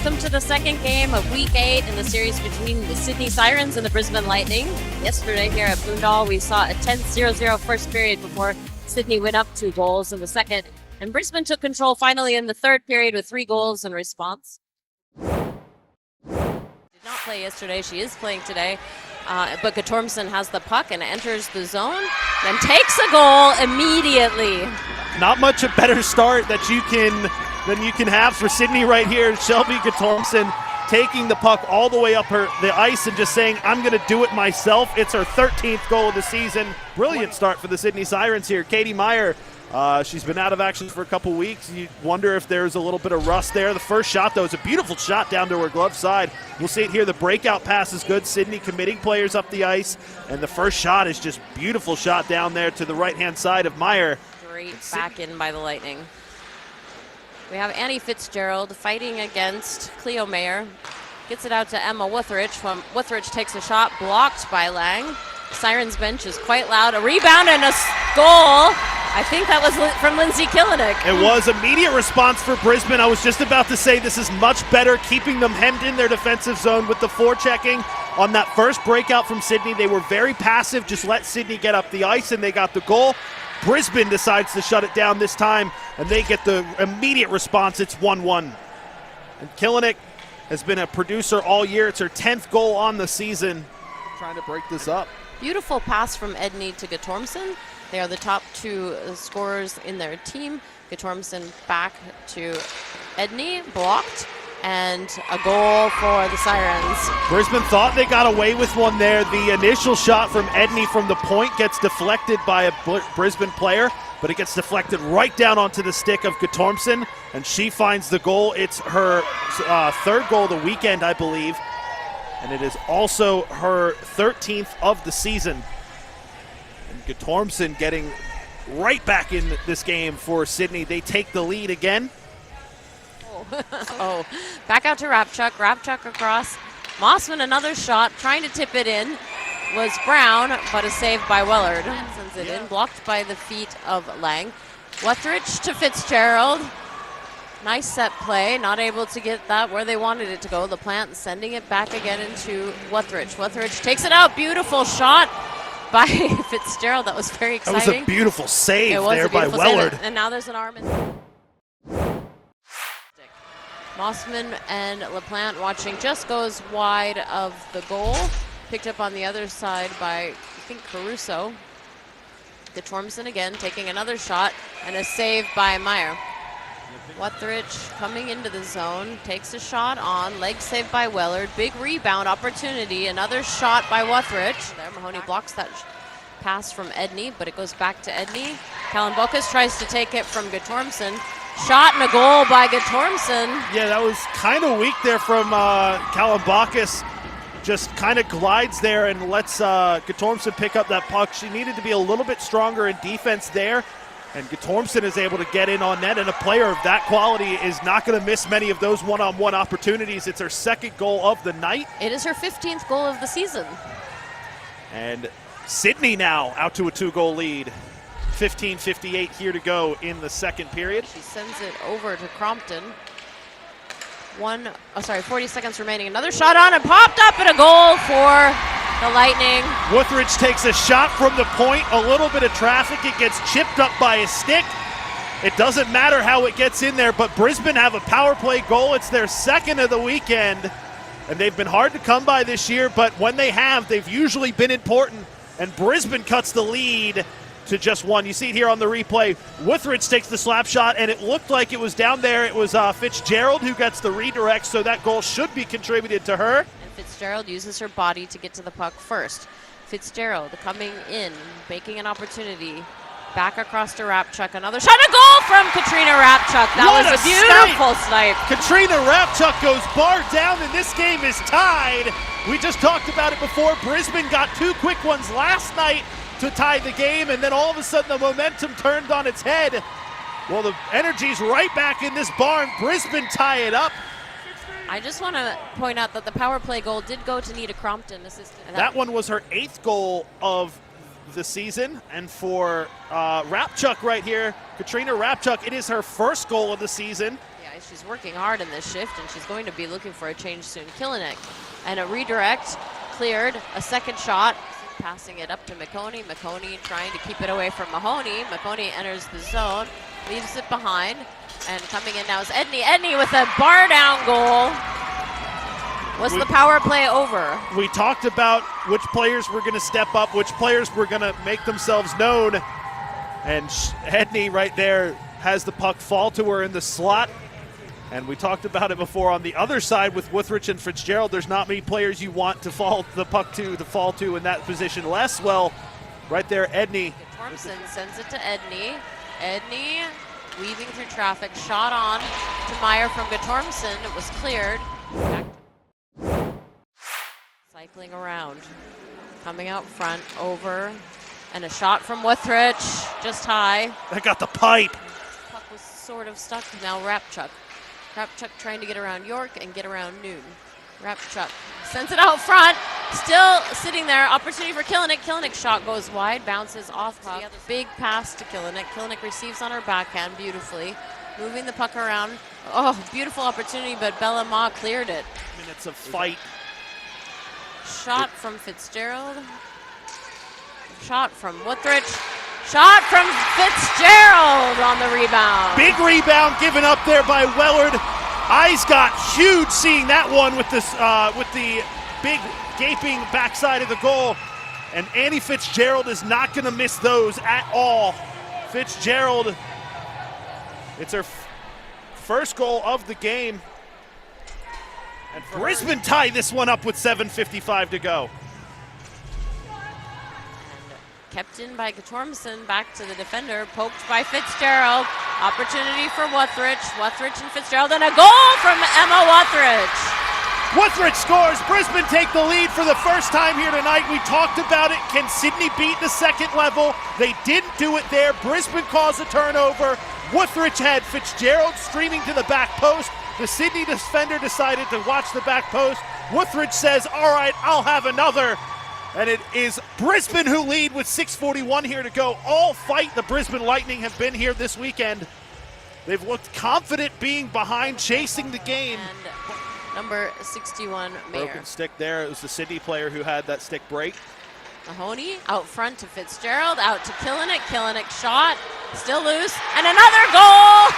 Welcome to the second game of Week 8 in the series between the Sydney Sirens and the Brisbane Lightning. Yesterday here at Boondall, we saw a tense 0-0 first period before Sydney went up 2 goals in the second. And Brisbane took control finally in the third period with 3 goals in response. Did not play yesterday. She is playing today. But Guttormson has the puck and enters the zone and takes a goal immediately. Not much a better start than you can have for Sydney right here. Shelby Guttormson taking the puck all the way up the ice and just saying, I'm going to do it myself. It's her 13th goal of the season. Brilliant start for the Sydney Sirens here. Katie Meyer, she's been out of action for a couple weeks. You wonder if there's a little bit of rust there. The first shot, though, is a beautiful shot down to her glove side. We'll see it here. The breakout pass is good. Sydney committing players up the ice. And the first shot is just beautiful shot down there to the right-hand side of Meyer. Great back in by the Lightning. We have Annie Fitzgerald fighting against Cleo Mayer. Gets it out to Emma Wuthridge. Wuthridge takes a shot, blocked by Lang. Sirens bench is quite loud. A rebound and a goal. I think that was from Lindsay Killenick. It was immediate response for Brisbane. I was just about to say this is much better, keeping them hemmed in their defensive zone with the forechecking. On that first breakout from Sydney, they were very passive, just let Sydney get up the ice, and they got the goal. Brisbane decides to shut it down this time, and they get the immediate response. It's 1-1. And Killenick has been a producer all year. It's her 10th goal on the season. Trying to break this up. Beautiful pass from Edney to Guttormson. They are the top 2 scorers in their team. Guttormson back to Edney, blocked, and a goal for the Sirens. Brisbane thought they got away with one there. The initial shot from Edney from the point gets deflected by a Brisbane player, but it gets deflected right down onto the stick of Guttormson, and she finds the goal. It's her 3rd goal of the weekend, I believe, and it is also her 13th of the season. And Guttormson getting right back in this game for Sydney. They take the lead again. Oh, back out to Rapchuk. Rapchuk across. Mossman, another shot, trying to tip it in. Was Brown, but a save by Wellard. Sends it in, blocked by the feet of Lang. Wuthridge to Fitzgerald. Nice set play, not able to get that where they wanted it to go. The Plant sending it back again into Wuthridge. Wuthridge takes it out, beautiful shot by Fitzgerald. That was very exciting. That was a beautiful save there by Wellard. And now there's an arm in. Mossman and LaPlante watching, just goes wide of the goal. Picked up on the other side by, I think, Caruso. Guttormson again taking another shot and a save by Meyer. Wuthridge coming into the zone, takes a shot on, leg save by Wellard. Big rebound opportunity, another shot by Wuthridge. There, Mahoney blocks that pass from Edney, but it goes back to Edney. Kalambokas tries to take it from Guttormson. Shot and a goal by Guttormson. Yeah, that was kind of weak there from Kalambokas. Just kind of glides there and lets Guttormson pick up that puck. She needed to be a little bit stronger in defense there. And Guttormson is able to get in on net, and a player of that quality is not going to miss many of those one-on-one opportunities. It's her 2nd goal of the night. It is her 15th goal of the season. And Sydney now out to a 2-goal lead. 15:58 here to go in the second period. She sends it over to Crompton. 40 seconds remaining. Another shot on and popped up, and a goal for the Lightning. Wuthridge takes a shot from the point, a little bit of traffic. It gets chipped up by a stick. It doesn't matter how it gets in there, but Brisbane have a power play goal. It's their 2nd of the weekend, and they've been hard to come by this year, but when they have, they've usually been important, and Brisbane cuts the lead to just 1. You see it here on the replay. Wuthridge takes the slap shot, and it looked like it was down there. It was Fitzgerald who gets the redirect, so that goal should be contributed to her. And Fitzgerald uses her body to get to the puck first. Fitzgerald coming in, making an opportunity. Back across to Rapchuk. Another shot, a goal from Katrina Rapchuk. That What was a beautiful snipe. Katrina Rapchuk goes bar down, and this game is tied. We just talked about it before. Brisbane got 2 quick ones last night to tie the game, and then all of a sudden the momentum turned on its head. Well, the energy's right back in this barn. Brisbane tie it up. I just want to point out that the power play goal did go to Nita Crompton, assistant. That one was her 8th goal of the season, and for Rapchuk right here, Katrina Rapchuk, it is her 1st goal of the season. Yeah, She's working hard in this shift, and she's going to be looking for a change soon. Kilinik, and a redirect, cleared, a second shot, passing it up to McConey. McConey trying to keep it away from Mahoney. Mahoney enters the zone, leaves it behind, and coming in now is Edney. Edney with a bar down goal. Was the power play over? We talked about which players were going to step up, which players were going to make themselves known, and Edney right there has the puck fall to her in the slot. And we talked about it before on the other side with Wuthridge and Fitzgerald. There's not many players you want to fall the puck to, fall to in that position less. Well, right there, Edney. Thompson sends it to Edney. Edney weaving through traffic, shot on to Meyer from Gatormson. It was cleared. Cycling around, coming out front, over, and a shot from Wuthridge, just high. That got the pipe. Puck was sort of stuck. Now Rapchuk. Rapchuk trying to get around York and get around Noon. Rapchuk sends it out front, still sitting there. Opportunity for Kilinik. Kilinik's shot goes wide, bounces off puck. Big pass to Kilinik. Kilinik receives on her backhand beautifully, moving the puck around. Oh, beautiful opportunity, but Bella Ma cleared it. Minutes of fight. Shot from Fitzgerald. Shot from Wuthridge. Shot from Fitzgerald on the rebound. Big rebound given up there by Wellard. Eyes got huge seeing that one with this with the big gaping backside of the goal. And Annie Fitzgerald is not going to miss those at all. Fitzgerald, it's her first goal of the game. And Brisbane tie this one up with 7:55 to go. Kept in by Gatormson, back to the defender, poked by Fitzgerald. Opportunity for Wuthridge. Wuthridge and Fitzgerald, and a goal from Emma Wuthridge. Wuthridge scores. Brisbane take the lead for the first time here tonight. We talked about it. Can Sydney beat the second level? They didn't do it there. Brisbane caused a turnover. Wuthridge had Fitzgerald streaming to the back post. The Sydney defender decided to watch the back post. Wuthridge says, all right, I'll have another. And it is Brisbane who lead with 6:41 here to go. All fight the Brisbane Lightning have been here this weekend. They've looked confident being behind, chasing the game. And number 61, Mayer. Broken stick there. It was the Sydney player who had that stick break. Mahoney out front to Fitzgerald, out to Kilinik. Kilinik shot, still loose, and another goal!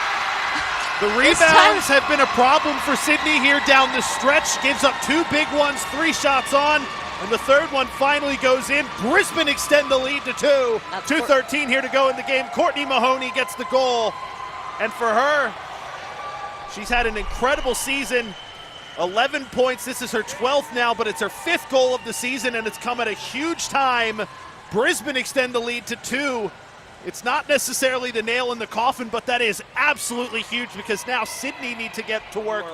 The rebounds have been a problem for Sydney here down the stretch. Gives up two big ones, 3 shots on. And the third one finally goes in. Brisbane extend the lead to 2. 2:13 here to go in the game. Courtney Mahoney gets the goal. And for her, she's had an incredible season. 11 points. This is her 12th now, but it's her 5th goal of the season, and it's come at a huge time. Brisbane extend the lead to 2. It's not necessarily the nail in the coffin, but that is absolutely huge because now Sydney need to get to work.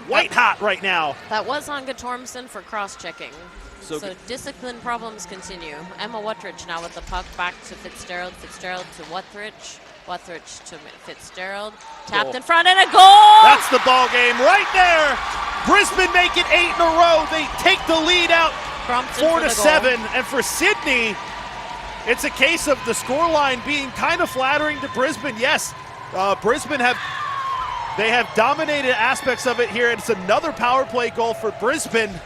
White hot right now. That was on Gatormson for cross-checking. So discipline problems continue. Emma Wuthridge now with the puck, back to Fitzgerald. Fitzgerald to Wuthridge. Wuthridge to Fitzgerald. Tapped in front and a goal! That's the ball game right there. Brisbane make it 8 in a row. They take the lead out 4-7. And for Sydney, it's a case of the scoreline being kind of flattering to Brisbane. Yes, Brisbane have dominated aspects of it here. It's another power play goal for Brisbane.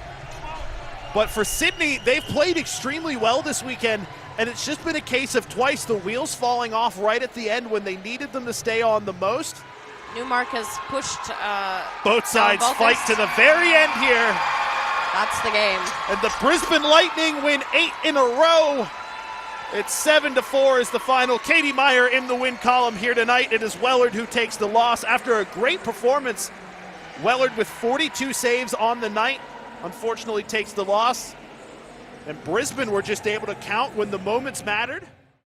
But for Sydney, they've played extremely well this weekend, and it's just been a case of twice the wheels falling off right at the end when they needed them to stay on the most. Newmark has pushed both sides fight to the very end here. That's the game. And the Brisbane Lightning win 8 in a row. It's 7-4 is the final. Katie Meyer in the win column here tonight. It is Wellard who takes the loss after a great performance. Wellard with 42 saves on the night, unfortunately takes the loss. And Brisbane were just able to count when the moments mattered.